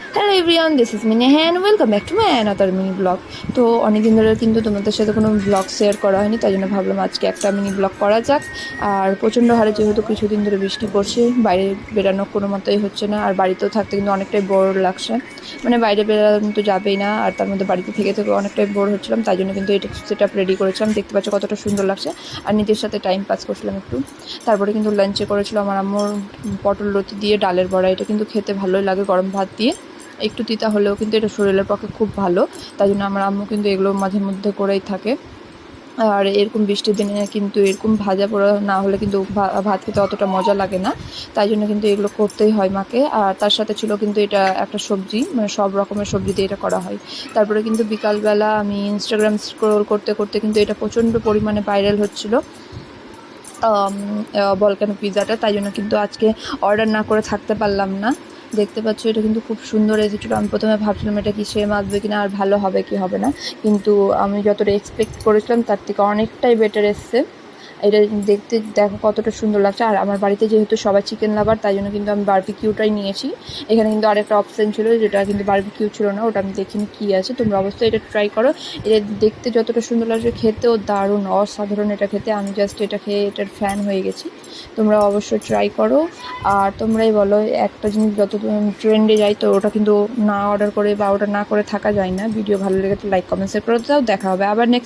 Hello everyone, this is mini hand welcome back to my another mini blog. তো অনেকদিন ধরে কিন্তু তোমাদের সাথে কোনো ব্লগ শেয়ার করা হয়নি, তাই জন্য ভাবলাম আজকে একটা মিনি ব্লগ করা যাক। আর প্রচণ্ড হারে যেহেতু কিছুদিন ধরে বৃষ্টি পড়ছে, বাইরে বেরানো কোনো মতোই হচ্ছে না, আর বাড়িতেও থাকতে কিন্তু অনেকটাই বোর লাগছে। মানে বাইরে বেরানো তো যাবেই না, আর তার মধ্যে বাড়িতে থেকে থেকে অনেকটাই বোর হচ্ছিলাম, তাই জন্য কিন্তু এটা সেট আপ রেডি করেছিলাম। দেখতে পাচ্ছ কতটা সুন্দর লাগছে, আর নিজের সাথে টাইম পাস করছিলাম একটু। তারপরে কিন্তু লাঞ্চে করেছিল আমার আম্মুর পটল লতি দিয়ে ডালের বড়া। এটা কিন্তু খেতে ভালোই লাগে গরম ভাত দিয়ে, একটু তিতা হলেও কিন্তু এটা শরীরের পক্ষে খুব ভালো, তাই জন্য আমার আম্মু কিন্তু এগুলো মাঝে মধ্যে করেই থাকে। আর এরকম বৃষ্টির দিনে কিন্তু এরকম ভাজা পোড়া না হলে কিন্তু ভাত খেতে অতটা মজা লাগে না, তাই জন্য কিন্তু এগুলো করতেই হয় মাকে। আর তার সাথে ছিল কিন্তু এটা একটা সবজি, মানে সব রকমের সবজি দিয়ে এটা করা হয়। তারপরে কিন্তু বিকালবেলা আমি ইনস্টাগ্রাম স্ক্রোল করতে করতে কিন্তু এটা প্রচণ্ড পরিমাণে ভাইরাল হচ্ছিলো, ভলকানো পিৎজাটা। তাই জন্য কিন্তু আজকে অর্ডার না করে থাকতে পারলাম না। দেখতে পাচ্ছ এটা কিন্তু খুব সুন্দর এসেছিলো। আমি প্রথমে ভাবছিলাম এটা কি সেম আসবে কিনা, আর ভালো হবে কি হবে না, কিন্তু আমি যতটা এক্সপেক্ট করেছিলাম তার থেকে অনেকটাই বেটার এসছে। এটা দেখতে দেখো কতটা সুন্দর লাগছে। আর আমার বাড়িতে যেহেতু সবাই চিকেন লাভার, তাই জন্য কিন্তু আমি বারবিকিউটাই নিয়েছি। এখানে কিন্তু আরেকটা অপশান ছিল যেটা কিন্তু বারবিকিউ ছিল না, ওটা আমি দেখিনি কী আছে। তোমরা অবশ্যই এটা ট্রাই করো। এটা দেখতে যতটা সুন্দর লাগছে, খেতেও দারুণ অসাধারণ এটা খেতে। আমি জাস্ট এটা খেয়ে এটার ফ্যান হয়ে গেছি। তোমরা অবশ্যই ট্রাই করো। আর তোমরাই বলো, একটা জিনিস যত ট্রেন্ডে যায় তো ওটা কিন্তু না অর্ডার করে বা ওটা না করে থাকা যায় না। ভিডিও ভালো লেগে তো লাইক কমেন্ট শেয়ার করে দাও। দেখা হবে আবার নেক্সট